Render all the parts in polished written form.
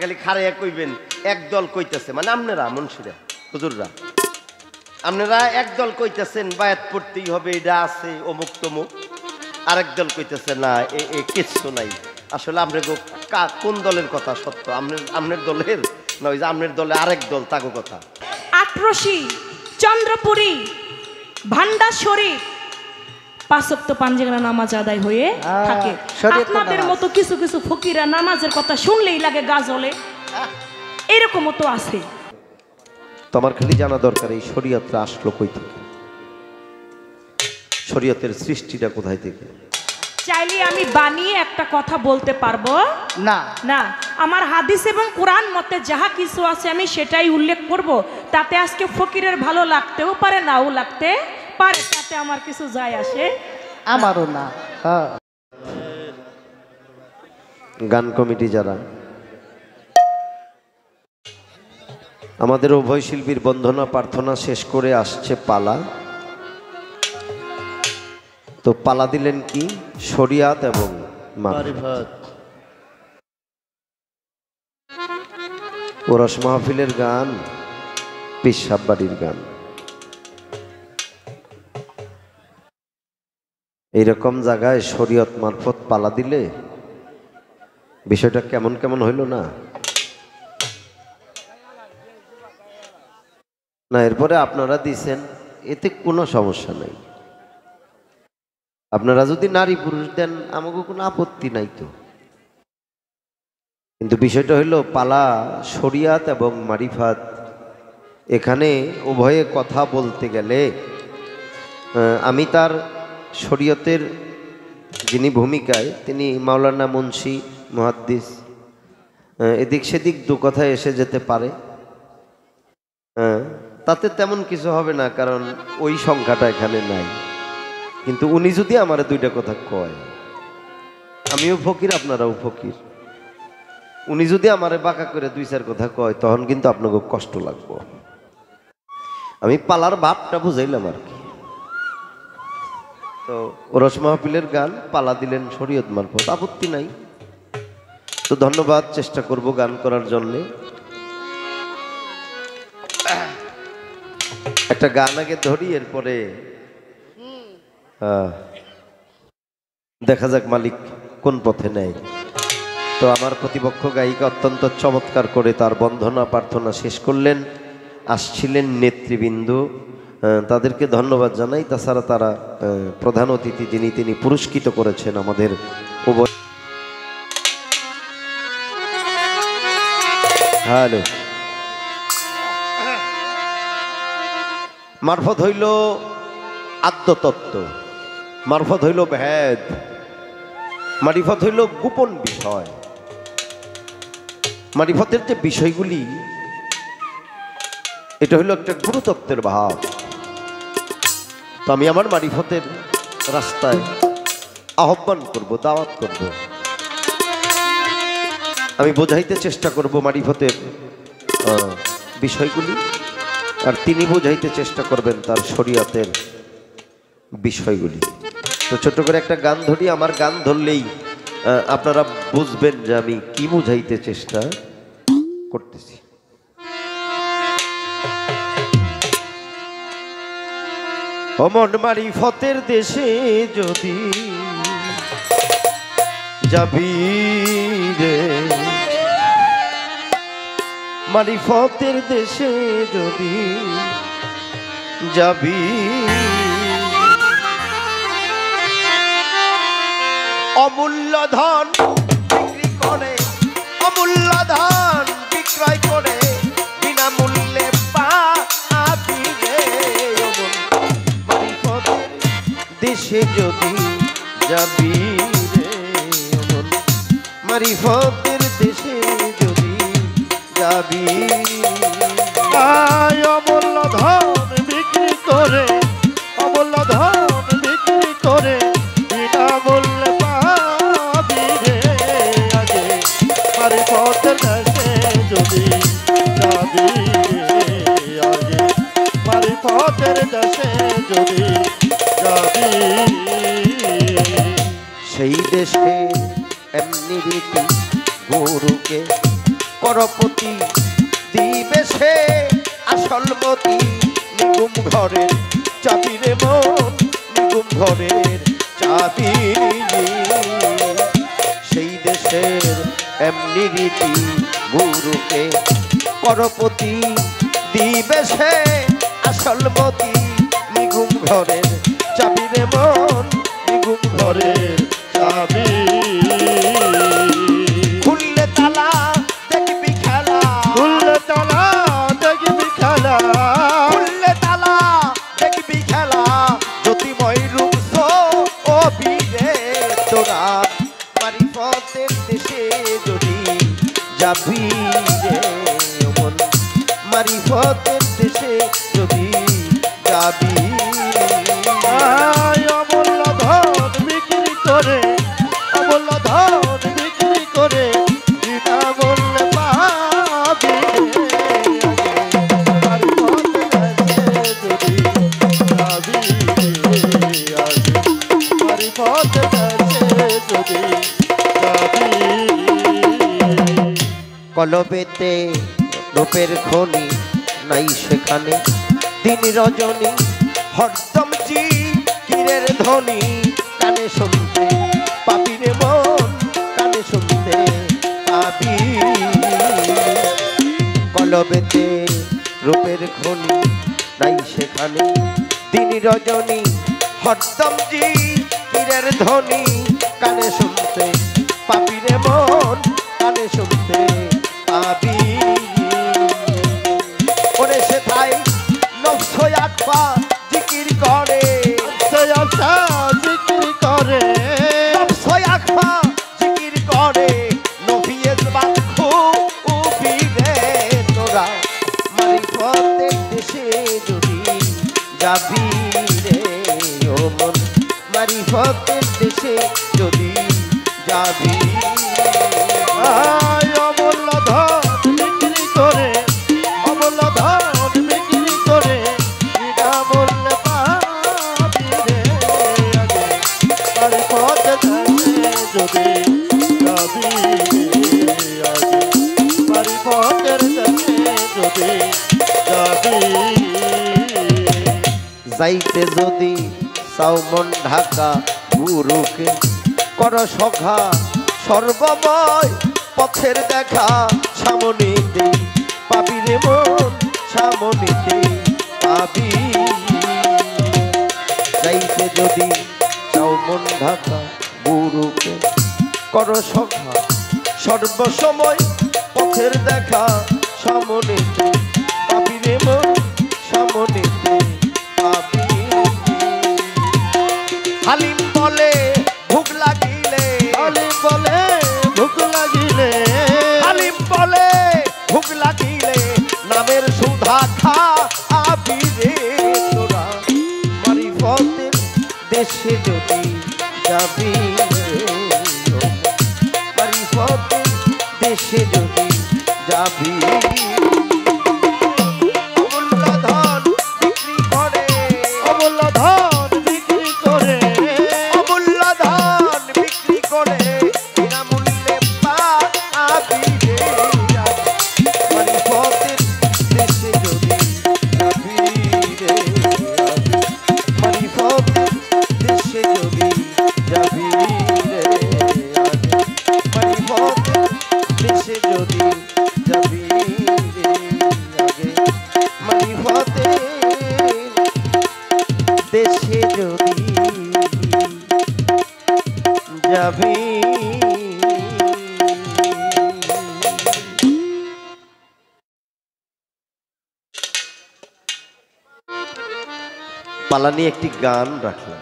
খালি খারাইয়া কইবেন একদল কইতেছে, মানে আপনারা মুন্সিরা হুজুররা আপনারা একদল কইতেছেন বায়াত পড়তেই হবে, এটা আছে অমুক তমুক, আরেক দল কইতেছে না এ কিচ্ছু নাই। আসলে আমরা কোন দলের কথা সত্য, আপনার দলের না ওই যে আপনার দলে আরেক দল তাগো কথা? আটরশি, চন্দ্রপুরী, ভান্ডার শরীফ পাঁচ ওয়াক্ত পাঞ্জেগানা নামাজ আদায় হয়ে থাকে। আপনাদের মতো কিছু কিছু ফকিরা নামাজের কথা শুনলেই লাগে গাজলে, এরকমও তো আছে। তোমার খালি জানা দরকার এই শরীয়তটা আসলো কই থেকে, শরীয়তের সৃষ্টিটা কোথায় থেকে। চাইলে আমি বানিয়ে একটা কথা বলতে পারবো না না, আমার হাদিস এবং কোরআন মতে যাহা কিছু আছে আমি সেটাই উল্লেখ করব। তাতে আজকে ফকিরের ভালো লাগতেও পারে, নাও লাগতে পারে, তাতে আমার কিছু যায় আসে আমারও না। গান কমিটি যারা আমাদের উভয় শিল্পীর বন্দনা প্রার্থনা শেষ করে আসছে পালা, তো পালা দিলেন কি শরিয়াত এবং মারিফাত। ওরস মাহফিলের গান, পেশাব বাড়ির গান, এইরকম জায়গায় শরীয়ত মারফত পালা দিলে বিষয়টা কেমন কেমন হইল না? না এরপরে আপনারা দিছেন, এতে কোনো সমস্যা নাই। আপনারা যদি নারী পুরুষ দেন আমাকে কোনো আপত্তি নাই তো, কিন্তু বিষয়টা হইল পালা শরিয়াত এবং মারিফাত, এখানে উভয়ে কথা বলতে গেলে আমি তার শরীয়তের যিনি ভূমিকায় তিনি মাওলানা মুন্সি মুহাদ্দিস, এদিক সেদিক দু কথা এসে যেতে পারে, তাতে তেমন কিছু হবে না, কারণ ওই সংখ্যাটা এখানে নাই। কিন্তু উনি যদি আমার দুইটা কথা কয়, আমিও ফকির আপনারাও ফকির, উনি যদি আমারে বাঁকা করে দুই চার কথা কয় তখন কিন্তু আপনাকে কষ্ট লাগবো। আমি পালার ভাবটা বুঝাইলাম আর কি। তো ওরস মাহফিলের গান পালা দিলেন শরীয়ত মারফত, আপত্তি নাই। তো ধন্যবাদ, চেষ্টা করব গান করার জন্যে। একটা গান আগে ধরি, এরপরে দেখা যাক মালিক কোন পথে নেয়। তো আমার প্রতিপক্ষ গায়িকা অত্যন্ত চমৎকার করে তার বন্দনা প্রার্থনা শেষ করলেন, আসছিলেন নেতৃবৃন্দ, তাদেরকে ধন্যবাদ জানাই। তাছাড়া তারা প্রধান অতিথি যিনি তিনি পুরস্কৃত করেছেন আমাদের উভয়। হ্যালো, মারফত হইল আদ্যতত্ত্ব, মারফত হইল ভেদ, মারিফত হইল গোপন বিষয়। মারিফতের যে বিষয়গুলি, এটা হইল একটা গুরুতত্ত্বের ভাব। তো আমি আমার মারিফতের রাস্তায় আহ্বান করব, দাওয়াত করব, আমি বোঝাইতে চেষ্টা করব মারিফতের বিষয়গুলি, আর তিনি বোঝাইতে চেষ্টা করবেন তার শরীয়তের বিষয়গুলি। তো ছোট করে একটা গান ধরি, আমার গান ধরলেই আপনারা বুঝবেন যে আমি কি বুঝাইতে চেষ্টা করতেছি। অমন মারিফতের দেশে যদি যাবি রে, মারিফতের দেশে যদি যাবি, অমূল্য ধন বিক্রি করে, অমূল্য ধন বিক্রয় করে বিনামূল্যে পাবি রে। মারিফতের দেশে যদি যাবি রে, মারিফতের দেশে যদি যাবি, অমূল্য ধন বিক্রি করে, অমূল্য ধন বিক্রি করে বিনামূল্যে পাবি রে। আগে মারিফতের দেশে যদি যাবি, আগে মারিফতের দেশে যদি যাবি, সেই দেশে এমনি রীতি গুরুকে করপতি দিবে সে আসল মতি নিগুম ঘরের চাবি রে মন নিগুম ঘরের চাবি সেই দেশের এমনি রীতি গুরুকে করপতি দিবে সে আসল মতি নিগুম ঘরের চাবি রে মন নিগুম ঘরের চাবি খুললে তালা দেখবি খেলা খুললে তালা দেখবি খেলা খুললে তালা দেখবি খেলা জ্যোতিময় রূপ ও বীরে তোরা মারিফতের দেশে যদি যাবি রে মন মারিফতের দেশে যদি যাবি অমূল্য ধন বিক্রি করে অমূল্য ধন বিক্রি করে বিনামূল্যে পাবি কলবেতে রূপের খনি নাই সেখানে দিন রজনী হরদম জি কিরের ধ্বনি কানে শুনতে পাবি রে মন কানে শুনতে পাবি কলবেতে রূপের খনি নাই সেখানে দিন রজনী হরদম জি কিরের ধ্বনি কানে শুনতে পাবি রে মন কানে শুনতে পাবি ওরে সেথায় নফসয় আকবা জিকির করে বিক্রি করে নফসয় আকবা জিকির করে নভিয়েজ বাখু উবিরে তোরা মারিফতের দেশে যদি যাবি রে ও মন মারিফতের দেশে যদি যাবি অমূল্য ধন বিক্রি করে অমূল্য ধন বিক্রি করে বিনামূল্যে পাবি রে আগে মারিফতের দেশে যদি যাবি আগে মারিফতের দেশে যদি যাবি যাইতে যদি সাউমন ঢাকা গুরুকে কর সখা সর্বময় পথের দেখা সামনিতে পাবি রে মন সামনিতে পাবি যাইতে যদি সাউমন ঢাকা গুরুকে কর সখা সর্বসময় পথের দেখা সামনিতে পাবি রে মন সামনিতে পাবি হালিম বলে ভুক লাগিলে হালিম বলে ভুক লাগিলে হালিম বলে ভুক লাগিলে নামের সুধা খা আবি রে তোরা মারিফতের দেশে যদি যাবি রে মারিফতের দেশে যদি যাবি অমূল্য ধন বিক্রি করে অমূল্য ধন বিক্রি করে অমূল্য ধন বিক্রি করে বিনামূল্যে পাবি রে মারিফতের দেশে যদি যাবি রে মারিফতের দেশে যদি যাবি রে মারিফতের দেশে যদি যাবি রে আগে মারিফতের দেশে যদি যাবি পালানি একটি গান রাখলাম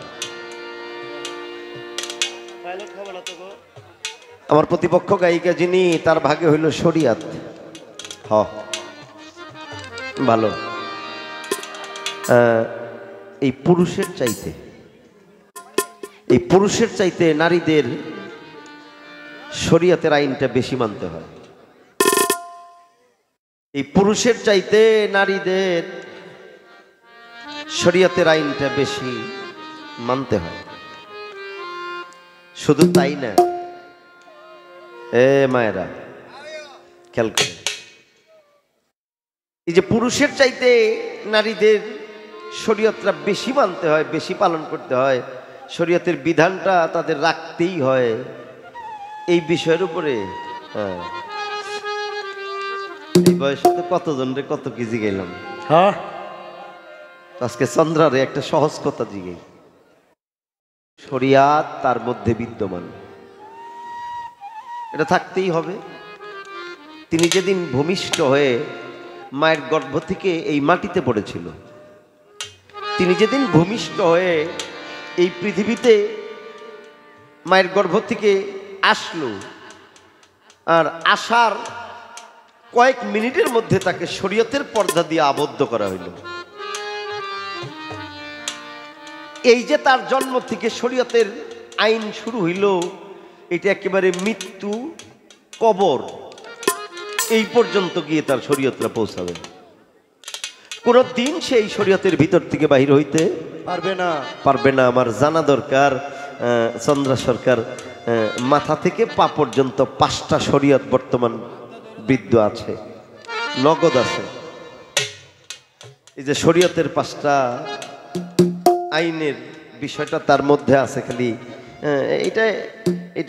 আমার প্রতিপক্ষ গায়িকা যিনি তার ভাগে হইল শরিয়াত হ ভালো এই পুরুষের চাইতে নারীদের শরিয়তের আইনটা বেশি মানতে হয়। এই পুরুষের চাইতে নারীদের শরিয়তের আইনটা বেশি মানতে হয়। শুধু তাই না, এ মায়েরা, খেয়াল করে, এই যে পুরুষের চাইতে নারীদের শরীয়তটা বেশি মানতে হয়, বেশি পালন করতে হয়, শরীয়তের বিধানটা তাদের রাখতেই হয়, এই বিষয়ের উপরে এই বয়সে তো কতজনরে কত কি জিগাইলাম। হ্যাঁ, আজকে চন্দ্রারে একটা সহজ কথা জিগাই, শরিয়াত তার মধ্যে বিদ্যমান, এটা থাকতেই হবে। তিনি যেদিন ভূমিষ্ঠ হয়ে মায়ের গর্ভ থেকে এই মাটিতে পড়েছিল, তিনি যেদিন ভূমিষ্ঠ হয়ে এই পৃথিবীতে মায়ের গর্ভ থেকে আসলো, আর আসার কয়েক মিনিটের মধ্যে তাকে শরীয়তের পর্দা দিয়ে আবদ্ধ করা হইল। এই যে তার জন্ম থেকে শরীয়তের আইন শুরু হইল, এটা একেবারে মৃত্যু কবর এই পর্যন্ত গিয়ে তার শরীয়তরা পৌঁছাবে। কোন দিন সেই শরীয়তের ভিতর থেকে বাহির হইতে পারবে না। আমার জানা দরকার, চন্দ্রা সরকার মাথা থেকে পা পর্যন্ত 5টা শরীয়ত বর্তমান বৃদ্ধ আছে, নগদ আছে। এই যে শরীয়তের 5টা আইনের বিষয়টা তার মধ্যে আছে, খালি এটা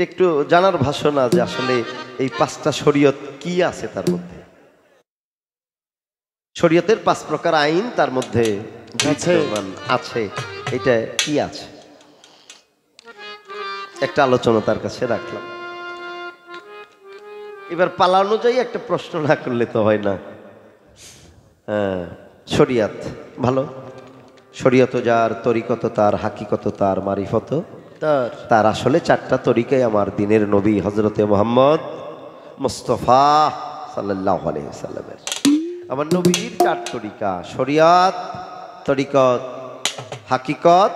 একটু জানার ভাষা না যে আসলে এই 5টা শরীয়ত কি আছে তার মধ্যে। শরীয়তের 5 প্রকার আইন তার মধ্যে আছে, এটা কি আছে একটা আলোচনা তার কাছে রাখলাম। এবার পালা অনুযায়ী একটা প্রশ্ন না করলে তো হয় না। শরিয়াত ভালো, শরিয়ত যার, তরিকত তার, হাকিকত তার, মারিফত তার। আসলে 4টা তরিকায় আমার দিনের নবী হযরতে মুহাম্মদ মুস্তাফা সাল্লাল্লাহু আলাইহি ওয়াসাল্লামের, আমার নবীর 4 তরিকা, শরিয়াত, তরিকত, হাকিকত,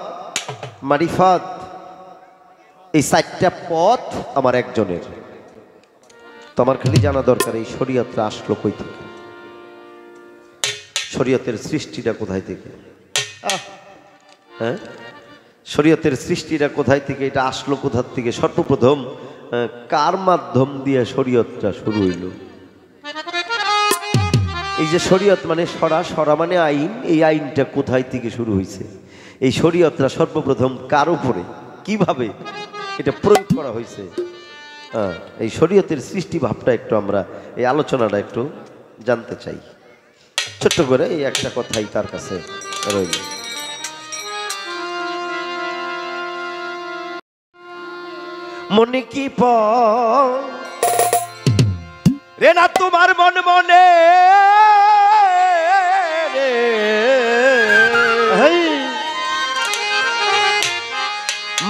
মারিফত। এই 4টা পথ আমার একজনের। তো আমার খালি জানা দরকার এই শরীয়তটা আসলো কই থেকে, শরীয়তের সৃষ্টিটা কোথায় থেকে। হ্যাঁ, শরীয়তের সৃষ্টিটা কোথায় থেকে, এটা আসলো কোথা থেকে, সর্বপ্রথম কার মাধ্যম দিয়ে শরীয়তটা শুরু হইল। এই যে শরীয়ত মানে সরা মানে আইন, এই আইনটা কোথায় থেকে শুরু হয়েছে, এই শরীয়তটা সর্বপ্রথম কার উপরে কিভাবে এটা প্রয়োগ করা হয়েছে। এই শরীয়তের সৃষ্টি ভাবটা একটু আমরা এই আলোচনাটা একটু জানতে চাই। ছোট্ট করে এই একটা কথাই তার কাছে রইল। মনে কি রে না তোমার মন মনে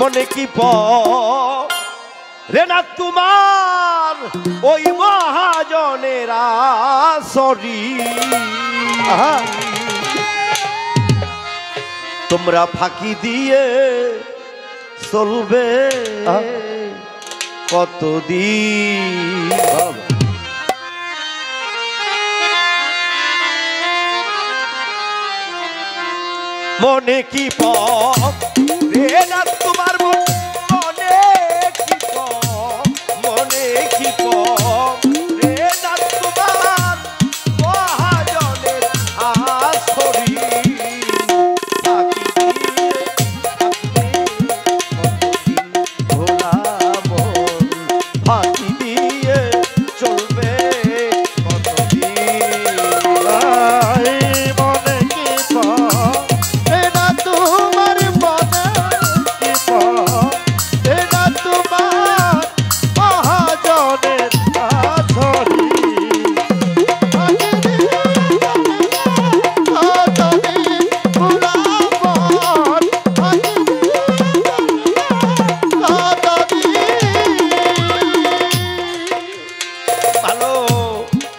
মনে কি রে না তোমার ওই মহাজনেরা সরি তোমরা ফাঁকি দিয়ে চলবে কতদিন। মনে কি রে না তোমার মনে কি মনে কি রে না তোমার মহাজনের আসরি ফাঁকি দিয়ে চলবে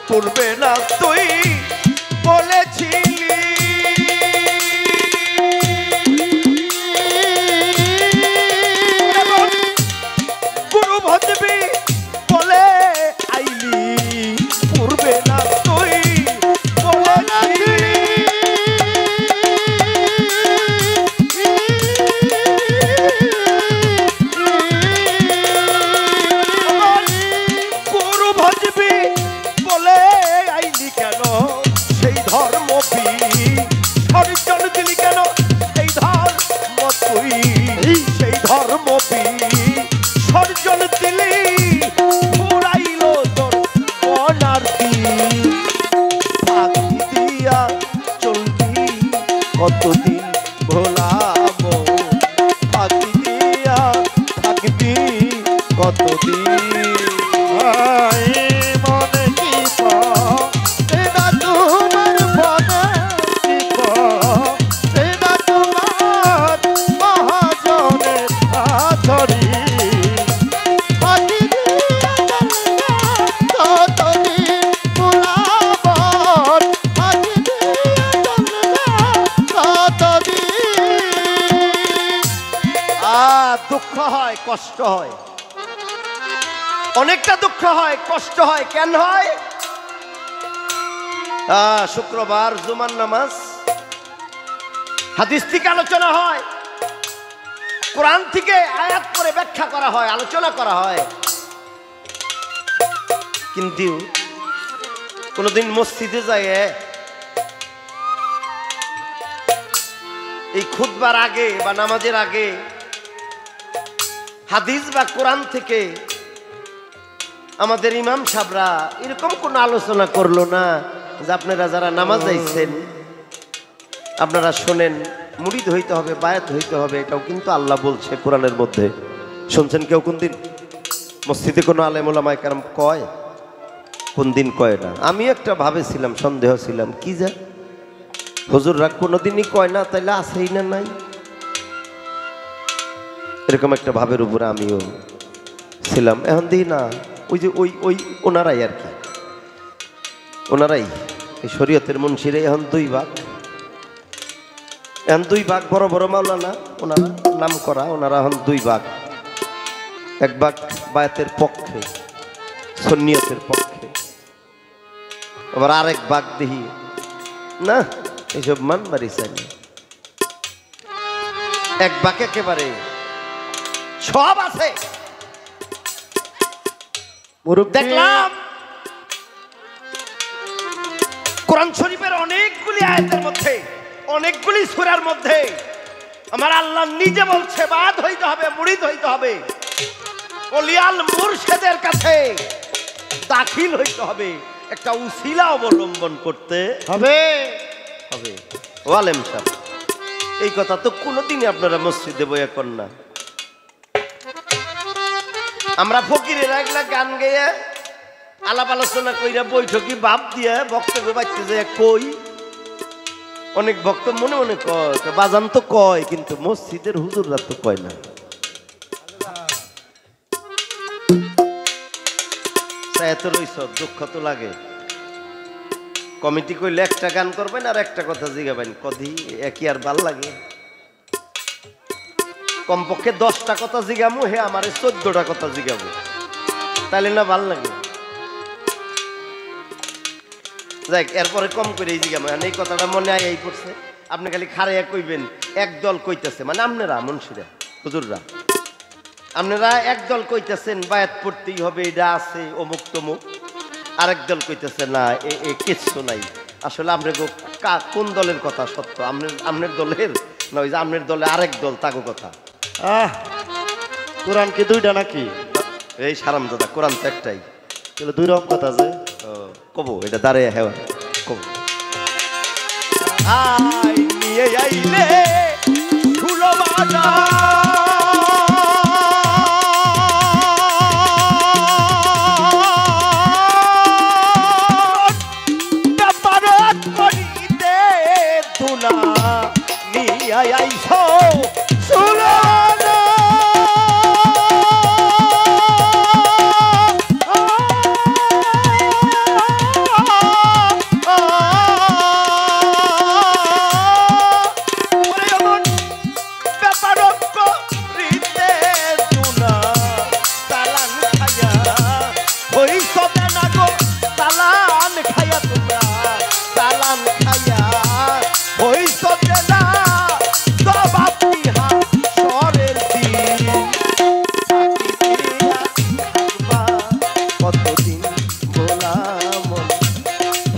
পড়বে না তুই বলেছিলি গুরু ভজবি বলে আইলি পড়বে না তুই গুরু ভজবি মবি সর্জন দিলি কেন সেই ধর্ম তুই সেই ধর্ম বি সর্জন দিলি পুরাইল তোর অনার্তি ফাঁকি দিয়া চলবি কতদিন ভোলাব ফাঁকি দিয়া থাকবি কতদিন মনে কি সেটা তোমার মনে কি সেটা তোমার মহাজনের আধরি দুঃখ হয় কষ্ট হয় অনেকটা দুঃখ হয় কষ্ট হয় কেন হয় শুক্রবার জুমার নামাজ হাদিস থেকে আলোচনা হয় কোরআন থেকে আয়াত করে ব্যাখ্যা করা হয় আলোচনা করা হয় কিন্তু কোনদিন মসজিদে যায় এই খুতবার আগে বা নামাজের আগে হাদিস বা কোরআন থেকে আমাদের ইমাম সাহেবরা এরকম কোন আলোচনা করলো না যে আপনারা যারা নামাজ যাইছেন আপনারা শোনেন মুরিদ হইতে হবে বায়াত হইতে হবে এটাও কিন্তু আল্লাহ বলছে কোরআনের মধ্যে শুনছেন কেউ কোন দিন মসজিদে কোনো আলেম ওলামায়ে কেরাম কয় কোন দিন কয় না আমি একটা ভাবেছিলাম সন্দেহ ছিলাম কি যা হুজুররা কোনোদিনই কয় না তাইলে আছেই না নাই এরকম একটা ভাবের উপরে আমিও ছিলাম এখন দিই না ওই যে ওই ওনারাই আর কি ওনারাই এই শরীয়তের মুন্সিরে এখন দুই ভাগ বড় বড় মাওলানা ওনারা নাম করা ওনারা এখন দুই ভাগ এক ভাগ বায়াতের পক্ষে সুন্নিয়তের পক্ষে আবার আরেক ভাগ দেখি না এইসব মানবারই চাই না এক ভাগ একেবারে সব আছে দেখলাম কোরআন শরীফের অনেকগুলি আয়াতের মধ্যে অনেকগুলি সূরার মধ্যে আমার আল্লাহ নিজে বলছে বাদ হইতে হবে মুরিদ হইতে হবে ওলিয়াল মুর্শিদের কাছে দাখিল হইতে হবে একটা উসিলা অবলম্বন করতে হবে হবে ওয়ালেম সাহেব এই কথা তো কোনোদিনই আপনারা মসজিদে বইয়া কর না আমরা ফকিরের একলা গান গেয়ে আলাপ আলোচনা কইরা বৈঠকি ভাব দিয়ে বক্তব্য বাচ্চা যে কই অনেক ভক্ত মনে মনে কয় বাজান তো কয় কিন্তু মসজিদের হুজুররা তো কয় না এত রইস দুঃখ তো লাগে কমিটি কইলে একটা গান করবেন আর একটা কথা জিগাবেন কদি একই আর ভাল লাগে কমপক্ষে 10টা কথা জিগামু হে আমারে 14টা কথা জিগাবো তাইলে না ভাল লাগে যাক এরপরে কম করে জিগামু এই কথাটা মনে আয় এই পড়ছে আপনি খালি খারাইয়া কইবেন একদল কইতেছে মানে আপনারা মুন্সিরা হুজুররা আপনারা একদল কইতেছেন বায়াত পড়তেই হবে এটা আছে অমুক তমুক আরেক দল কইতেছে না এ কিচ্ছু নাই আসলে আমরা কোন দলের কথা সত্য আপনার দলের না ওই যে আপনার দলে আরেক দল তাগো কথা কোরআন কি দুইটা নাকি এই সারাম দাদা কোরআন তো একটাই তাহলে দুই রকম কথা আছে কবো এটা দাঁড়িয়ে হ্যাঁ কবো আই নিয়ে আইলে ঝুলো বাজা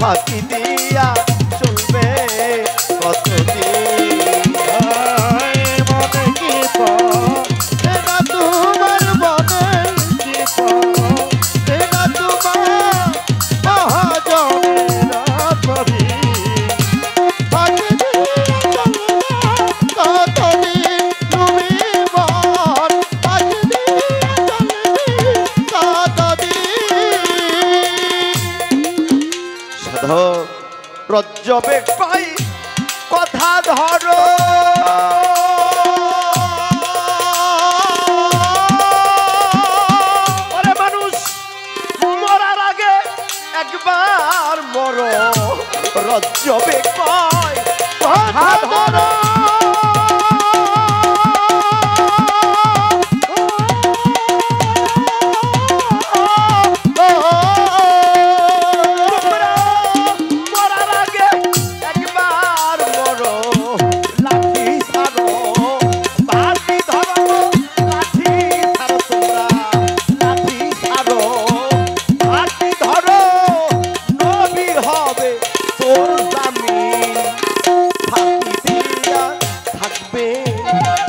ফাঁকি দিয়া চলবে রজ্জবে পাই কথা ধরো ওরে মানুষ মরার আগে একবার মরো রজ্জবে পাই কথা ধরো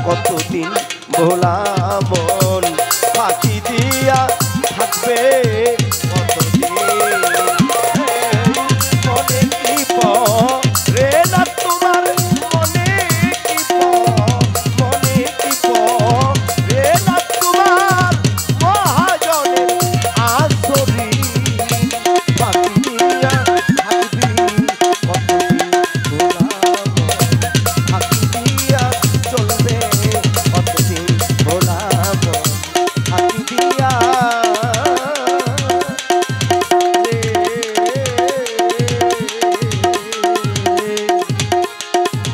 কতদিন ভোলা মন ফাঁকি দিয়া থাকবে কতদিন মনে কি রে না তোমার মনে কি মনে কি রে না তোমার মহাজনের আসরি ফাঁকি দিয়া থাকবি কতদিন ভোলা ফাঁকি দিয়া চলবে কতদিন ভোলা ফাঁকি দিয়া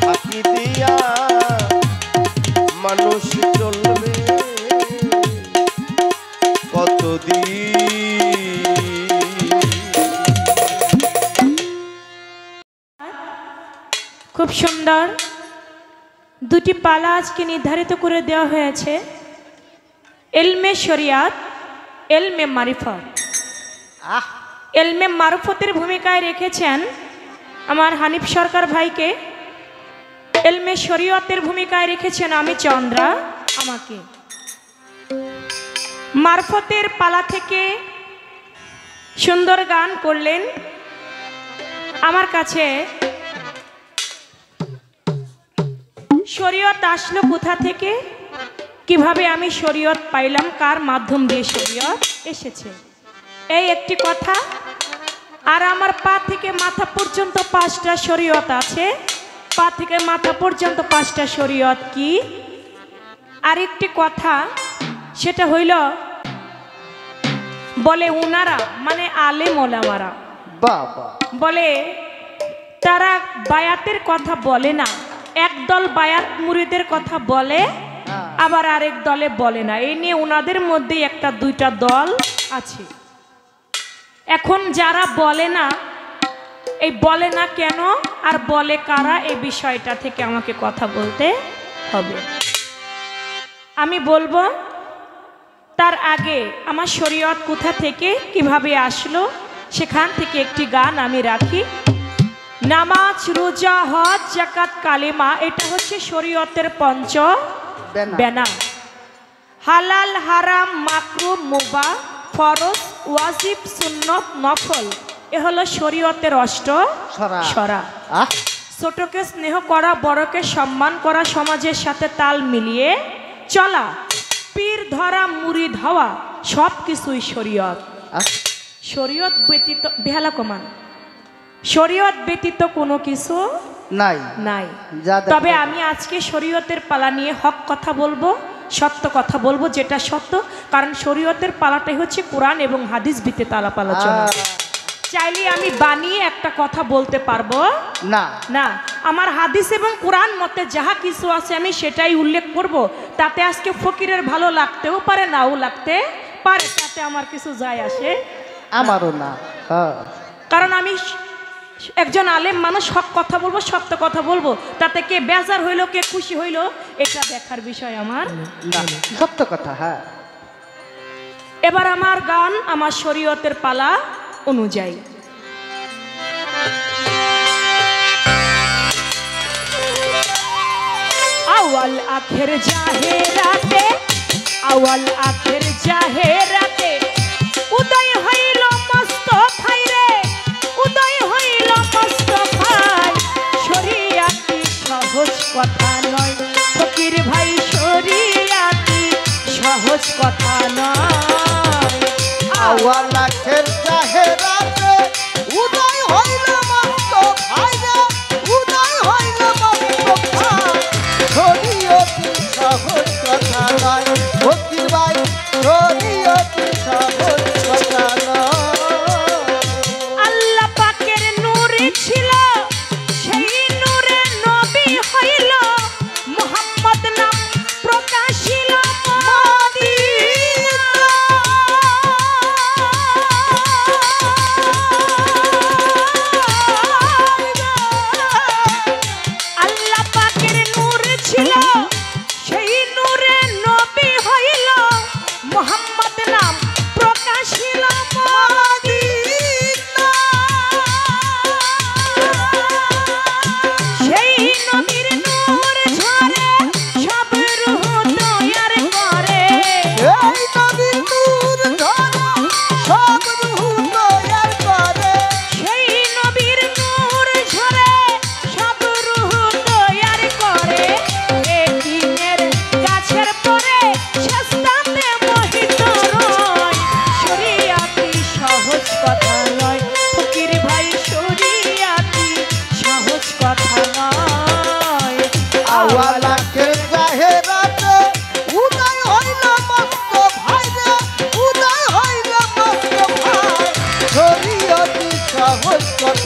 ফাঁকি দিয়া মানুষ চলবে কতদিন খুব সুন্দর দুটি পালা আজকে নির্ধারিত করে দেওয়া হয়েছে এলমে শরিয়াত এলমে মারিফত এলমে মারুফতের ভূমিকায় রেখেছেন আমার হানিফ সরকার ভাইকে এলমে শরিয়তের ভূমিকায় রেখেছেন আমি চন্দ্রা আমাকে মারফতের পালা থেকে সুন্দর গান করলেন আমার কাছে শরীয়ত আসলো কোথা থেকে কিভাবে আমি শরীয়ত পাইলাম কার মাধ্যম দিয়ে শরীয়ত এসেছে এই একটি কথা আর আমার পা থেকে মাথা পর্যন্ত 5টা শরীয়ত আছে পা থেকে মাথা পর্যন্ত 5টা শরীয়ত কি আরেকটি কথা সেটা হইল বলে উনারা মানে আলেম ওলামারা বাবা বলে তারা বায়াতের কথা বলে না একদল বায়াত মুরিদের কথা বলে আবার আরেক দলে বলে না এই নিয়ে ওনাদের মধ্যে একটা দুইটা দল আছে এখন যারা বলে না এই বলে না কেন আর বলে কারা এই বিষয়টা থেকে আমাকে কথা বলতে হবে আমি বলবো তার আগে আমার শরীয়ত কোথা থেকে কিভাবে আসলো সেখান থেকে একটি গান আমি রাখি নামাজ রোজা হজ যাকাত কালেমা এটা হচ্ছে শরীয়তের পঞ্চ বেনা হালাল হারাম মাকরুহ মুবাহ ফরজ ওয়াজিব সুন্নত নফল এ হলো শরীয়তের অষ্ট সরা ছোটকে স্নেহ করা বড়কে সম্মান করা সমাজের সাথে তাল মিলিয়ে চলা পীর ধরা মুরিদ হওয়া সব কিছুই শরীয়ত শরীয়ত ব্যতীত বেহালা কমান শরীয়ত ব্যতীত কোনো কিছু নাই নাই তবে আমি আজকে শরীয়তের পালা নিয়ে হক কথা বলবো সত্য কথা বলবো যেটা সত্য কারণ শরীয়তের পালাটাই হচ্ছে কোরআন এবং হাদিস ভিত্তিক আলাপ আলোচনা চাইলে আমি বানিয়ে একটা কথা বলতে পারবো না না আমার হাদিস এবং কোরআন মতে যাহা কিছু আছে আমি সেটাই উল্লেখ করব তাতে আজকে ফকিরের ভালো লাগতেও পারে নাও লাগতে পারে তাতে আমার কিছু যায় আসে আমারও না কারণ আমি একজন আলেম মানুষ হক কথা বলবো সত্য কথা বলবো তাতে কে বেজার হইলো কে খুশি হইলো এটা দেখার বিষয় আমার সত্য কথা হ্যাঁ এবার আমার গান আমার শরীয়তের পালা অনুযায়ী আওয়াল আখের জাহেরাতে আওয়াল আখের জাহেরাতে উদয় হইল মুস্তাফাই রে উদয় হইল মুস্তাফাই শরীয়তি সহজ কথা নয় ফকির ভাই শরীয়তি সহজ কথা নয় আওয়াল আখের জাহেরাতে উদয় হইল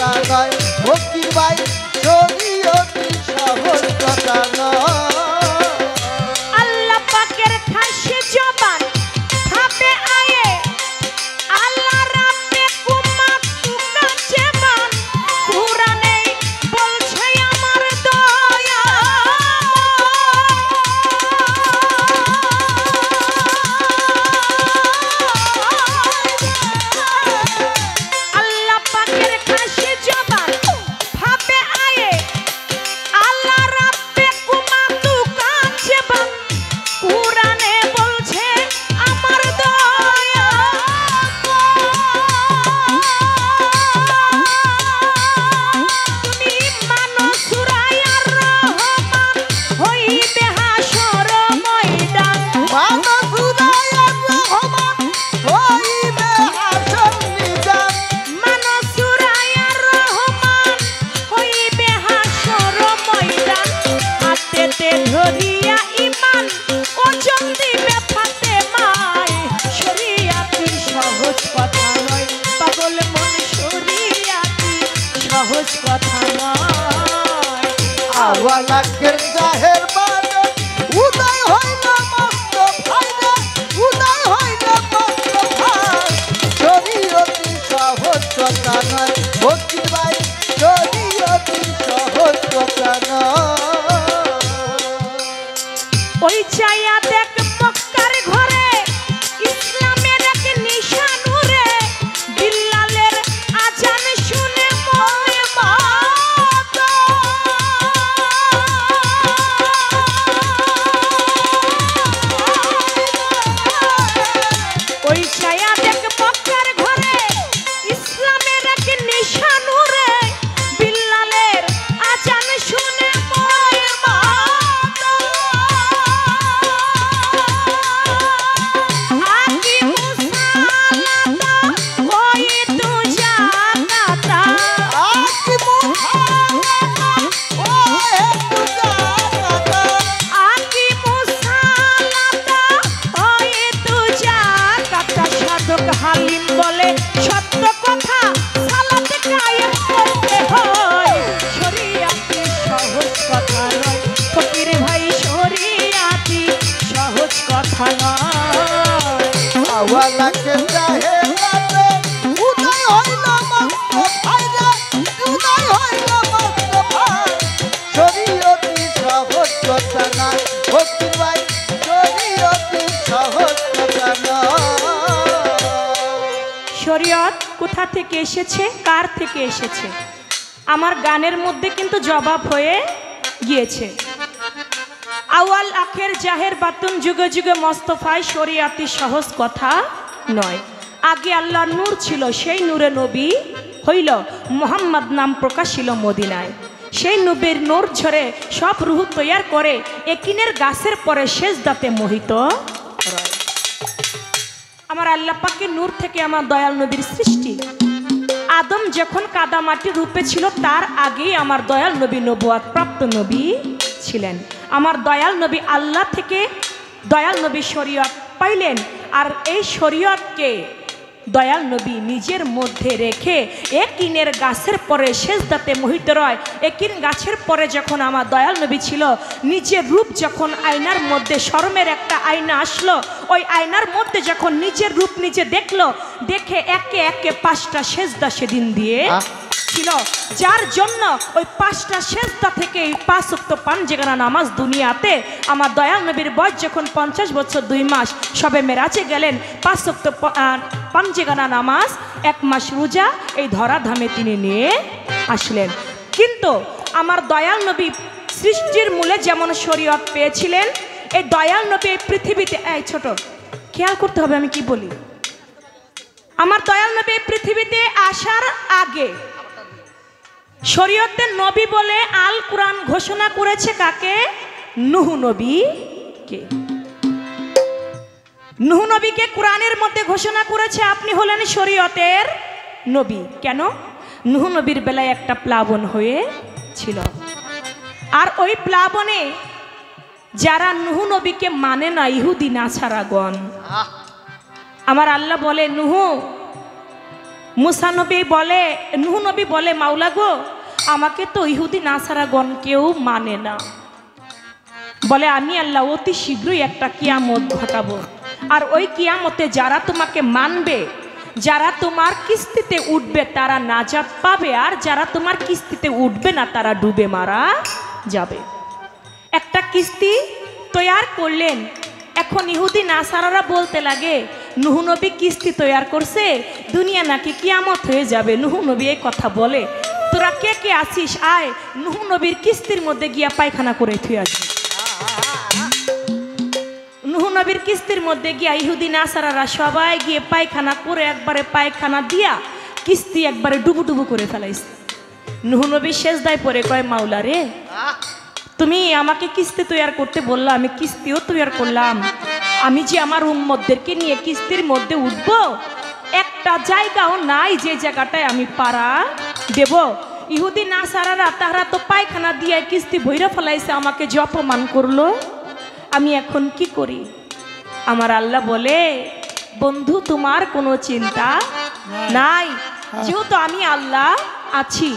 কথা নয়, ভক্তির ভাই শরীয়তি সহজ কথা নয়। আল্লাহ পাকের খাসে জবান ভাবে আয়ে আল্লাহ রাব্বে কুমা তুকা জবান কুরআনে বলছে আমার দয়া আল্লাহ পাকের খাসে জবান ভাবে আয়ে আল্লাহ রাব্বে কুমা তুকা জবান কুরআনে বলছে আমার দয়া তুমি মানো সুরায়ার রহমান হইবে হাসর ময়দান মানসুরায়ার রহমান হইবে হাসর নিজাম। মানো সুরায়ার রহমান হইবে হাসর ময়দান হাতেতে ধরিয়া ইমান ওজন দিবে ফাতেমায় শরিয়াতি সহজ কথা নয় পাগল মন শরিয়াতি সহজ কথা নয় আওয়ালাকের জাহের বানে উদয় হইল মস্ত ভাইরে, উদয় হইল মস্ত ভাই। শরীয়তি সহজ কথা নয়, ভক্তির ভাই শরীয়তি সহজ কথা নয়। ওই চাইয়া দেখ মক্কার ঘরে ইসলামের এক নিশানুরে বিল্লালের আজান শুনে মনে মাতা ওই ছায়া দেখ মক্কার ঘরে ইসলামের এক নিশানুরে বিল্লালের আজান শুনে মনে মাতা আকি মুসালাতা ওই তু জানাতা আকি মুহাম্মাদ ওহে তুজানাতা। আকি মুসালাতা ওই তু জানাতা সাধক হালিম বলে সত্য কথা সালাতে কায়েম করতে হয় শরিয়াতি সহজ কথা নয় ফকির ভাই শরিয়াতি সহজ কথা নয় আওয়ালাকের জাহের বানে উদয় হইল মস্ত ভাইরে, উদয় হইল মস্ত ভাই। শরীয়তি সহজ কথা নয়, ভক্তির ভাই শরীয়তি সহজ কথা নয়। শরীয়ত কোথা থেকে এসেছে কার থেকে এসেছে আমার গানের মধ্যে কিন্তু জবাব হয়ে গিয়েছে আওয়াল আখের জাহের বাতুন যুগে যুগে মোস্তফায় শরিয়াতি সহজ কথা নয় আগে আল্লাহর নূর ছিল সেই নূরে নবী হইল মুহাম্মদ নাম প্রকাশিল মদিনায় সেই নবীর নূর ঝরে সব রুহ তৈয়ার করে একিনের গাছের পরে সেজদাতে মোহিত রয় আমার আল্লাহ পাকের নূর থেকে আমার দয়াল নবীর সৃষ্টি আদম যখন কাদামাটির রূপে ছিল তার আগেই আমার দয়াল নবী নবুয়াত প্রাপ্ত নবী ছিলেন আমার দয়াল নবী আল্লাহ থেকে দয়াল নবী শরীয়ত পাইলেন আর এই শরীয়তকে দয়াল নবী নিজের মধ্যে রেখে একিনের গাছের পরে সেজদাতে মোহিত রয় একিন গাছের পরে যখন আমার দয়াল নবী ছিল নিজের রূপ যখন আয়নার মধ্যে শরমের একটা আয়না আসলো ওই আয়নার মধ্যে যখন নিজের রূপ নিজে দেখলো দেখে একে একে 5টা সেজদা সেদিন দিয়ে ছিল যার জন্য ওই 5টা সেজদা থেকে 5 ওয়াক্ত পাঞ্জেগানা নামাজ দুনিয়াতে আমার দয়াল নবীর বয়স যখন 50 বছর 2 মাস সবে মেরাজে গেলেন 5 ওয়াক্ত পাঞ্জেগানা নামাজ 1 মাস রোজা এই ধরাধামে তিনি নিয়ে আসলেন কিন্তু আমার দয়াল নবী সৃষ্টির মূলে যেমন শরীয়ত পেয়েছিলেন এই দয়াল নবী এই পৃথিবীতে এই ছোট খেয়াল করতে হবে আমি কি বলি আমার দয়াল নবী এই পৃথিবীতে আসার আগে শরীয়তের নবী বলে আল কুরআন ঘোষণা করেছে কাকে নূহ নবীকে নূহ নবীকে কুরআনের মধ্যে ঘোষণা করেছে আপনি হলেন শরীয়তের নবী কেন নূহ নবীর বেলায় একটা প্লাবন হয়েছিল আর ওই প্লাবনে যারা নূহ নবীকে মানে না ইহুদি নাছারাগণ আমার আল্লাহ বলে নূহ মুসা নবী বলে, নূহ নবী বলে, মাওলা গো আমাকে তো ইহুদি নাসারাগণ কেউ মানে না। বলে আমি আল্লাহ অতি শীঘ্রই একটা কিয়ামত ঘটাবো, আর ওই কিয়ামতে যারা তোমাকে মানবে, যারা তোমার কিস্তিতে উঠবে তারা নাজাত পাবে, আর যারা তোমার কিস্তিতে উঠবে না তারা ডুবে মারা যাবে। একটা কিস্তি তৈয়ার করলেন। এখন ইহুদি নাসারারা বলতে লাগে, নূহ নবী কিস্তি তৈয়ার করছে, দুনিয়া নাকি কিয়ামত হয়ে যাবে। নূহ নবী এই কথা বলে, তোরা কে কে আছিস আয় নূহ নবীর কিস্তির মধ্যে গিয়া পায়খানা করে থুই আসবি। নূহ নবীর কিস্তির মধ্যে গিয়া ইহুদি নাসারারা সবাই গিয়ে পায়খানা করে একবারে পায়খানা দিয়া কিস্তি একবারে ডুবু ডুবু করে ফেলাইছে। নূহ নবী সেজদায় পড়ে কয়, মাওলা রে তুমি আমাকে কিস্তি তৈয়ার করতে বললো, আমি কিস্তিও তৈয়ার করলাম, আমি যে আমার উম্মতদেরকে নিয়ে কিস্তির মধ্যে উঠবো, একটা জায়গাও নাই যে জায়গাটায় আমি পারা দেব। ইহুদি নাসারারা তারা তো পায়খানা দিয়ে কিস্তি ভৈরা ফেলাইছে, আমাকে যে অপমান করলো, আমি এখন কি করি? আমার আল্লাহ বলে, বন্ধু তোমার কোনো চিন্তা নাই, যেহেতু আমি আল্লাহ আছি।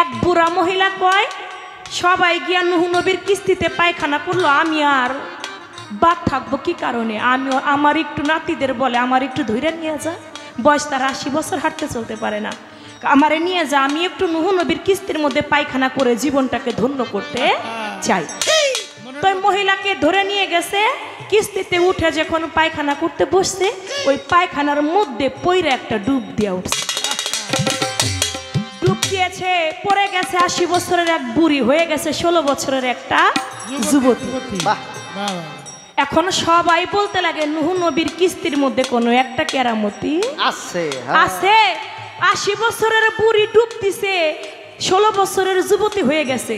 এক বুড়া মহিলা কয়, সবাই গিয়া নূহ নবীর কিস্তিতে পায়খানা করলো, আমি আর বাদ থাকবো কি কারণে? আমি আমার একটু নাতিদের বলে, আমার একটু ধৈর্য নিয়ে যা, বয়স তার 80 বছর হাঁটতে চলতে পারে না, আমারে নিয়ে যা, আমি একটু নূহ নবীর কিস্তির মধ্যে পায়খানা করে জীবনটাকে ধন্য করতে চাই। তো মহিলাকে ধরে নিয়ে গেছে, কিস্তিতে উঠে যখন পায়খানা করতে বসছে, ওই পায়খানার মধ্যে পইরা একটা ডুব দিয়ে উঠছে। ডুব দিয়েছে, পড়ে গেছে 80 বছরের এক বুড়ি, হয়ে গেছে 16 বছরের একটা যুবতী। এখন সবাই বলতে লাগে, নূহ নবীর কিস্তির মধ্যে কোনো একটা কেরামতি আছে আছে। 80 বছরের বুড়ি ডুব দিছে, 16 বছরের যুবতী হয়ে গেছে।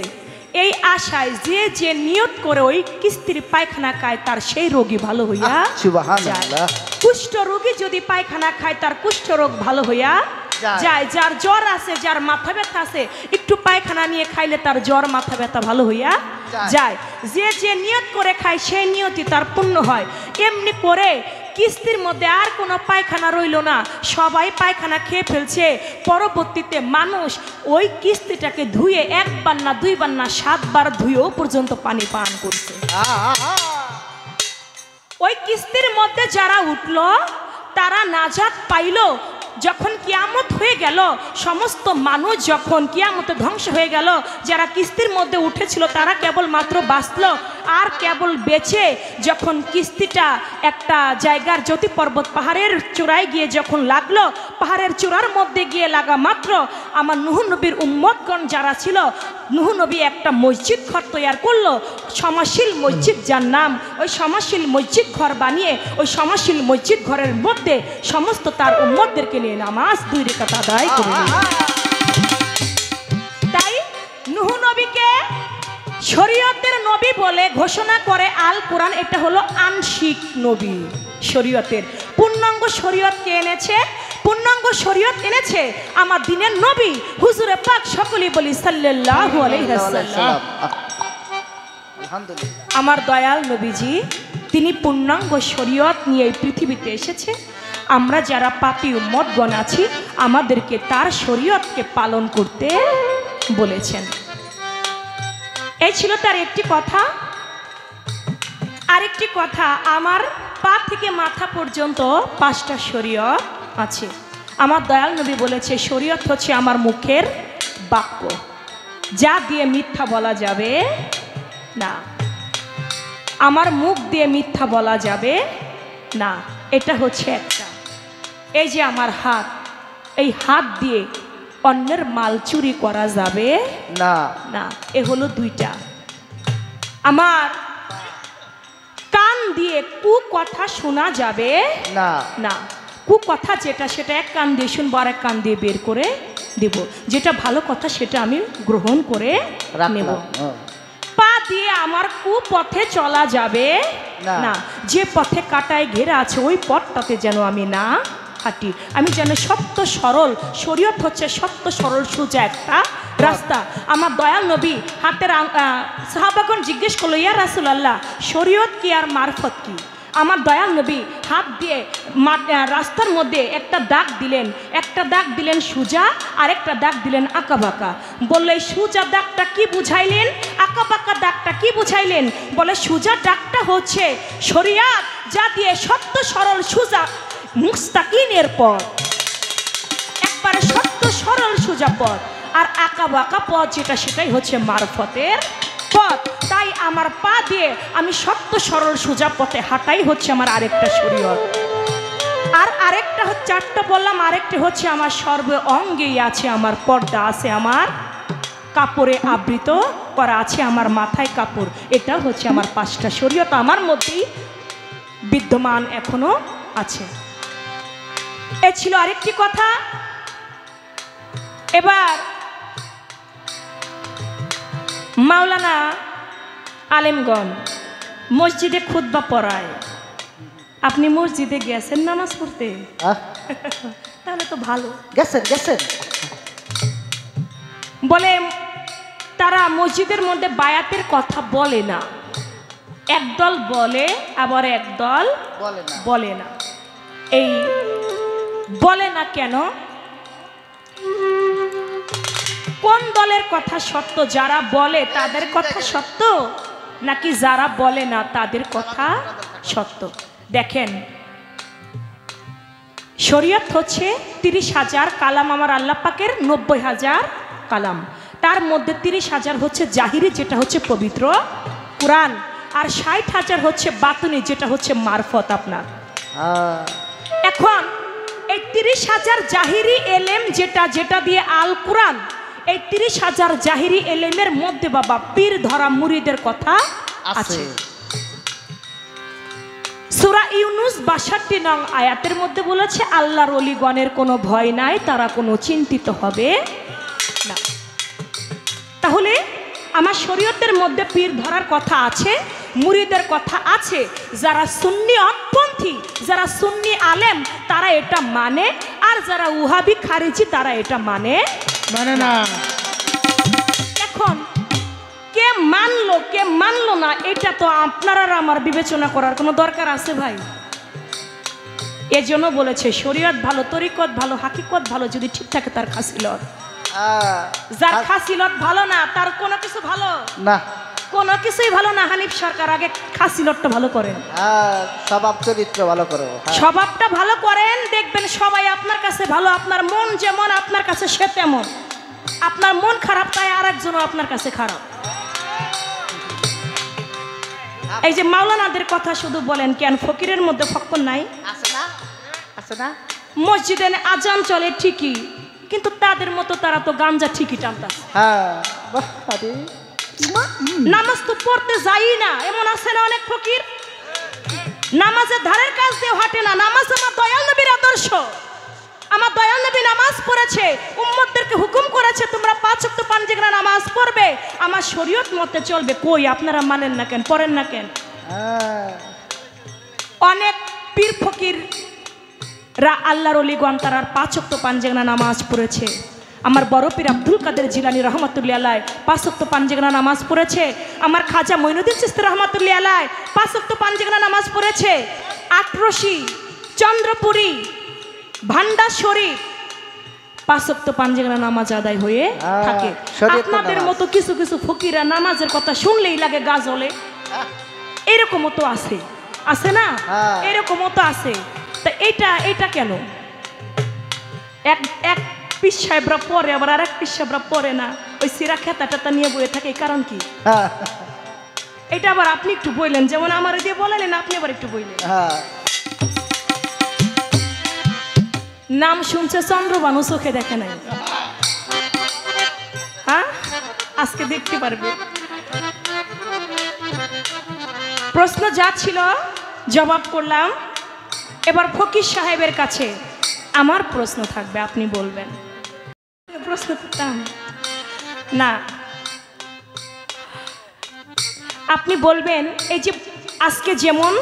এই আশায় যে যে নিয়ত করে ওই কিস্তির পায়খানা খায়, তার সেই রোগী ভালো হইয়া সুবহানাল্লাহ। কুষ্ঠ রোগী যদি পায়খানা খায়, তার কুষ্ঠ রোগ ভালো হইয়া যায়। যার জ্বর আছে, যার মাথা ব্যথা আছে, একটু পায়খানা নিয়ে খাইলে তার জ্বর মাথা ব্যথা ভালো হইয়া যায়। যে যে নিয়ত করে খায় সেই নিয়তই তার পূর্ণ হয়। এমনি করে কিস্তির মধ্যে আর কোনো পায়খানা রইল না, সবাই পায়খানা খেয়ে ফেলছে। পরবর্তীতে মানুষ ওই কিস্তিটাকে ধুয়ে 1 বার না 2 বার না 7 বার ধুয়েও পর্যন্ত পানি পান করছে। ওই কিস্তির মধ্যে যারা উঠলো তারা নাজাত পাইল। যখন কিয়ামত হয়ে গেল, সমস্ত মানুষ যখন কিয়ামতে ধ্বংস হয়ে গেল, যারা কিস্তির মধ্যে উঠেছিল তারা কেবল মাত্র বাঁচল। আর কেবল বেঁচে যখন কিস্তিটা একটা জায়গার জ্যোতি পর্বত পাহাড়ের চূড়ায় গিয়ে যখন লাগলো, পাহাড়ের চূড়ার মধ্যে গিয়ে লাগা মাত্র আমার নূহ নবীর উম্মতগণ যারা ছিল, নূহ নবী একটা মসজিদ ঘর তৈয়ার করলো, সমাশীল মসজিদ, যার নাম ওই সমাশীল মসজিদ ঘর বানিয়ে ওই সমাশীল মসজিদ ঘরের মধ্যে সমস্ত তার উম্মতদেরকে নিয়ে নামাজ 2 রাকাত আদায় করে নিল। তাই নূহ নবীকে শরীয়তের নবী বলে ঘোষণা করে আল কোরআন। এটা হলো আংশিক নবী, শরীয়তের পূর্ণাঙ্গ শরীয়ত কে এনেছে? পূর্ণাঙ্গ শরীয়ত এনেছে আমার দিনের নবী হুজুরে পাক, সকলেই বলি সাল্লাল্লাহু আলাইহি ওয়াসাল্লাম। আলহামদুলিল্লাহ। আমার দয়াল নবীজি তিনি পূর্ণাঙ্গ শরীয়ত নিয়ে এই পৃথিবীতে এসেছে। আমরা যারা পাপী উম্মতগণ আছি, আমাদেরকে তার শরীয়তকে পালন করতে বলেছেন। এই ছিল তার একটি কথা। আরেকটি কথা, আমার পা থেকে মাথা পর্যন্ত 5টা শরীয়ত আছে। আমার দয়াল নবী বলেছে, শরীয়ত হচ্ছে আমার মুখের বাক্য, যা দিয়ে মিথ্যা বলা যাবে না, আমার মুখ দিয়ে মিথ্যা বলা যাবে না। এটা হচ্ছে একটা। এই যে আমার হাত, এই হাত দিয়ে অন্যের মাল চুরি করা যাবে না না। এ হলো 2টা। আমার কান দিয়ে কু কথা শোনা যাবে না না। কু কথা যেটা, সেটা এক কান দিয়ে শুনবো, আর এক কান দিয়ে বের করে দেব। যেটা ভালো কথা সেটা আমি গ্রহণ করে নেব। পা দিয়ে আমার কুপথে চলা যাবে না। যে পথে কাটায় ঘেরা আছে ওই পথটাতে যেন আমি না হাঁটি। আমি যেন সত্য সরল, শরীয়ত হচ্ছে সত্য সরল সোজা একটা রাস্তা। আমার দয়াল নবী হাতের সাহাবাগণ জিজ্ঞেস করলো, ইয়া রাসূলুল্লাহ, শরীয়ত কি আর মারফত কি? আমার দয়াল নবী হাত দিয়ে রাস্তার মধ্যে একটা দাগ দিলেন সোজা, আর একটা দাগ দিলেন আঁকা বাঁকা। বললে সোজা দাগটা কি বুঝাইলেন, আঁকা বাঁকা দাগটা কি বুঝাইলেন? বলে সোজা দাগটা হচ্ছে শরিয়াত, যা দিয়ে সত্য সরল সোজা মুস্তাকিমের পথ, একবারে সত্য সরল সোজা পথ। আর আঁকা বাঁকা পথ যেটা, সেটাই হচ্ছে মারফতের পথ। তাই আমার পা দিয়ে আমি সত্য সরল সোজা পথে হাঁটাই হচ্ছে আমার আরেকটা শরীয়ত। আর আরেকটা হচ্ছে, চারটা বললাম, আরেকটা হচ্ছে আমার সর্ব অঙ্গেই আছে আমার পর্দা, আছে আমার কাপড়ে আবৃত করা আছে, আমার মাথায় কাপড়। এটা হচ্ছে আমার 5টা শরীয়ত আমার মধ্যেই বিদ্যমান এখনো আছে। এ ছিল আরেকটি কথা। এবার মাওলানা আলেমগণ মসজিদে খুতবা পড়ায়। আপনি মসজিদে গেছেন নামাজ পড়তে? তাহলে তো ভালো, গেছেন। বলে তারা মসজিদের মধ্যে বায়াতের কথা বলে না, একদল বলে আবার একদল বলে না। এই বলে না কেন? কোন দলের কথা সত্য? যারা বলে তাদের কথা সত্য, নাকি যারা বলে না তাদের কথা সত্য? দেখেন, শরীয়ত হচ্ছে 30,000 কালাম, আমার আল্লাহ পাকের 90,000 কালাম। তার মধ্যে 30,000 হচ্ছে জাহিরি, যেটা হচ্ছে পবিত্র কুরআন, আর 60,000 হচ্ছে বাতুনি, যেটা হচ্ছে মারফত আপনার। এখন এই 30,000 জাহিরি এলেম, যেটা দিয়ে আল কুরআন, এই 30,000 জাহিরি এলেমের মধ্যে বাবা পীর ধরা মুরিদের কথা আছে। সূরা ইউনুস 62 নং আয়াতের মধ্যে বলেছে, আল্লাহর ওলিগণের কোনো ভয় নাই, তারা কোনো চিন্তিত হবে না। তাহলে আমার শরীয়তের মধ্যে পীর ধরার কথা আছে, মুরিদের কথা আছে। যারা সুন্নি অপপন্থী, যারা সুন্নি আলেম, তারা এটা মানে, আর যারা উহাবি খারিজি, তারা এটা মানে না। এখন কে মানলো না, এটা তো আপনার আর আমার বিবেচনা করার কোনো দরকার আছে ভাই? এজন্য বলেছে শরীয়ত ভালো, তরিকত ভালো, হাকিকত ভালো, যদি ঠিক থাকে তার খাসিলত। যার খাসিলত ভালো না, তার কোনো কিছু ভালো না, কোনো কিছুই ভালো না। হানিফ সরকার আগে খাসিলতটা ভালো করেন, স্বভাব চরিত্র ভালো করো, স্বভাবটা ভালো করেন, দেখবেন সবাই আপনার কাছে ভালো। আপনার মন যেমন আপনার কাছে সে তেমন। আপনার মন খারাপ, তাই আরেকজনও আপনার কাছে খারাপ। এই যে মাওলানাদের কথা শুধু বলেন কেন, ফকিরের মধ্যে ফক্কর নাই? আছে না? মসজিদে আজান চলে ঠিকই, কিন্তু তাদের মতো তারা তো গাঞ্জা ঠিকই টানতাছে। নামাজ তো পড়তে যাই না, এমন আছে না অনেক ফকির? নামাজের ধারের কাছ দিয়ে হাঁটে না। নামাজ আমার দয়াল নবীর আদর্শ। আমার দয়াল নবী নামাজ পড়েছে, উম্মতদেরকে হুকুম করেছে তোমরা 5 ওয়াক্ত পাঁচেকরা নামাজ পড়বে, আমার শরীয়ত মতে চলবে। কই আপনারা মানেন না কেন, পড়েন না কেন? অনেক পীর ফকির আল্লাহর ওলিগণ তারা 5 ওয়াক্ত পাঁচেকরা নামাজ পড়েছে। আমার বড় পীর আব্দুল কাদের জিলানী রহমাতুল্লাহ আলাইহি 5 ওয়াক্ত পাঁচেকরা নামাজ পড়েছে। আমার খাজা মঈনুদ্দিন চিশতি রহমাতুল্লাহ আলাইহি 5 ওয়াক্ত পাঁচেকরা নামাজ পড়েছে। আটরশি, চন্দ্রপুরী, ভান্ডার শরীফ 5 ওয়াক্ত পাঁচেকরা নামাজ আদায় হয়ে থাকে। আপনাদের মতো কিছু কিছু ফকিরা নামাজের কথা শুনলেই লাগে গা জ্বলে, এরকমও তো আছে, আছে না? এরকমও তো আছে। তা এটা কেন? এক পীর সাহেবরা পরে, আবার আর এক পীর সাহেবরা পরে না, ওই সিরা খেতা নিয়ে বয়ে থাকে। কারণ কি? এটা আবার আপনি একটু বললেন, যেমন আমার দিয়ে বলেন, আপনি আবার একটু বললেন। নাম শুনছে চন্দ্রবানু, চোখে দেখে নাই। হ্যাঁ, আজকে দেখতে পারবে। প্রশ্ন যা ছিল জবাব করলাম। এবার ফকির সাহেবের কাছে আমার প্রশ্ন থাকবে, আপনি বলবেন। প্রশ্ন করতাম না, আপনি বলবেন। এই যে আজকে যেমন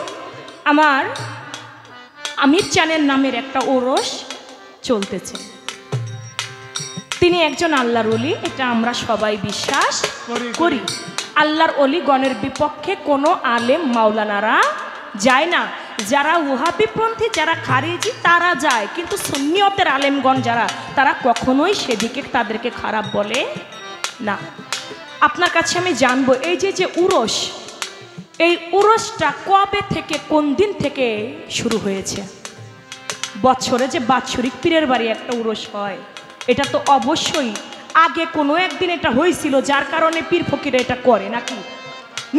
আমার আমির চানের নামের একটা ওরস চলতেছে, তিনি একজন আল্লাহর ওলি, এটা আমরা সবাই বিশ্বাস করি। আল্লাহর ওলি গণের বিপক্ষে কোনো আলেম মাওলানারা যায় না। যারা ওহাবিপন্থী যারা খারিজি তারা যায়, কিন্তু সুন্নিয়তের আলেমগণ যারা তারা কখনোই সেদিকে তাদেরকে খারাপ বলে না। আপনার কাছে আমি জানবো এই যে উরস, এই উরসটা কবে থেকে কোন দিন থেকে শুরু হয়েছে? বছরে যে বাৎসরিক পীরের বাড়ি একটা উরস হয়, এটা তো অবশ্যই আগে কোনো একদিন এটা হয়েছিল, যার কারণে পীর ফকির এটা করে নাকি?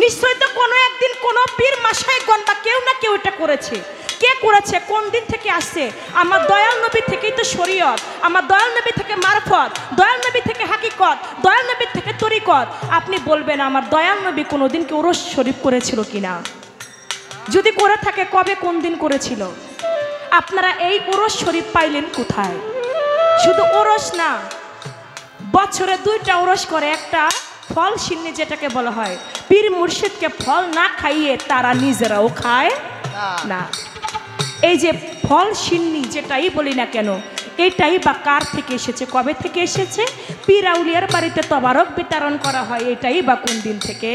নিশ্চয়ই তো কোনো একদিন কোনো পীর মাশায়েখগণ বা কেউ না কেউ এটা করেছে। কে করেছে, কোন দিন থেকে আসছে? আমার দয়াল নবী থেকেই তো শরীয়ত, আমার দয়াল নবী থেকে মারফত, দয়াল নবী থেকে হাকিকত, দয়াল নবী থেকে তরিকত। আপনি বলবেন আমার দয়াল নবী কোনোদিন কি উরস শরীফ করেছিল কিনা? যদি করে থাকে কবে কোন দিন করেছিল? আপনারা এই উরস শরীফ পাইলেন কোথায়? শুধু উরস না, বছরে 2টা উরস করে, একটা ফল সিন্নি যেটাকে বলা হয়, পীর মুর্শিদকে ফল না খাইয়ে তারা নিজেরাও খায় না। এই যে ফল সিন্নি যেটাই বলি না কেন, এটাই বা কার থেকে এসেছে, কবে থেকে এসেছে? পীর আউলিয়ার বাড়িতে তবারক বিতরণ করা হয়, এটাই বা কোন দিন থেকে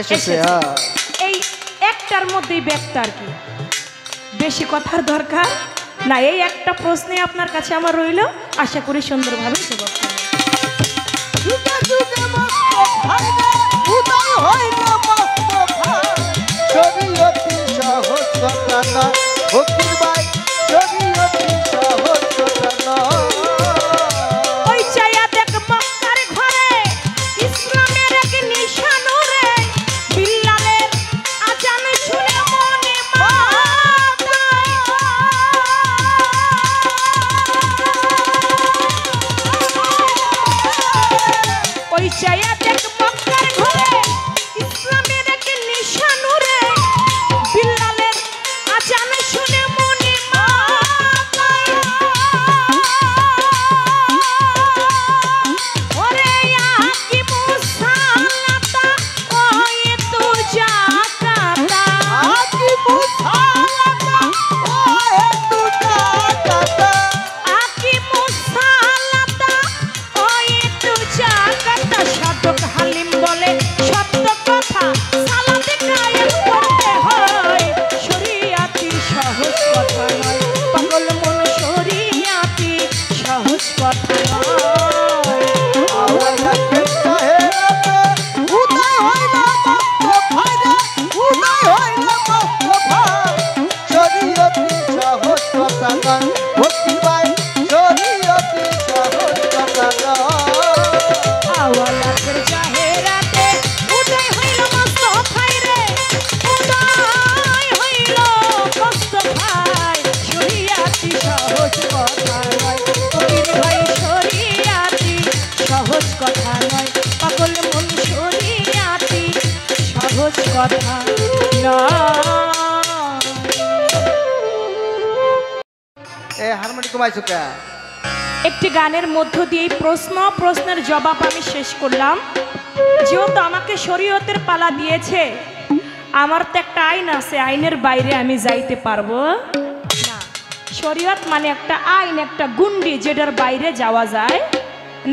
এসেছে? এই একটার মধ্যেই ব্যক্ত আর কি, বেশি কথার দরকার না। এই একটা প্রশ্নে আপনার কাছে আমার রইল, আশা করি সুন্দরভাবে জবাব দেবেন। ওই চাইয়া দেখ মক্কার ঘরে ইসলামের এক নিশানুরে, বিল্লালের আজান শুনে মনে মাতা। ওই চাইয়া দেখ মক্কার ঘরে ইসলামের এক নিশানুরে, বিল্লালের আজান শুনে মনে মাতা। ওরে আকি মুসালাতা ওই তু জাকাতা, আকি মুসালাতা ওই তু জাকাতা, আকি মুসালাতা ওই তু জাকাতা। সাধক হালিম বলে সত্য কথা, সালাতে কায়েম করতে হয়, শরীয়তি সহজ কথা নয়, পাগল মন শরীয়তি সহজ কথা নয়। আওয়ালাতের জাহেরাতে উদয় হইল মুস্তাফায় রে, উদয় হইল মুস্তাফায়, শরীয়তি সহজ কথা নয়, ফকির ভাই শরীয়তি সহজ কথা নয়, পাগল মন শরীয়তি সহজ কথা নয়। হারমোনি কমাইছো কে? একটি গানের মধ্য দিয়ে প্রশ্নের জবাব আমি শেষ করলাম। যেহেতু আমাকে শরীয়তের পালা দিয়েছে, আমার তো একটা আইন আছে, আইনের বাইরে আমি যাইতে পারবো না। শরীয়ত মানে একটা আইন, একটা গুন্ডি, যেটার বাইরে যাওয়া যায়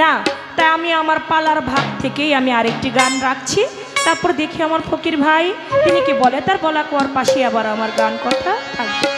না। তাই আমি আমার পালার ভাগ থেকেই আমি আরেকটি গান রাখছি, তারপর দেখি আমার ফকির ভাই তিনি কি বলে, তার বলা কোয়ার পাশে আবার আমার গান কথা থাকবে।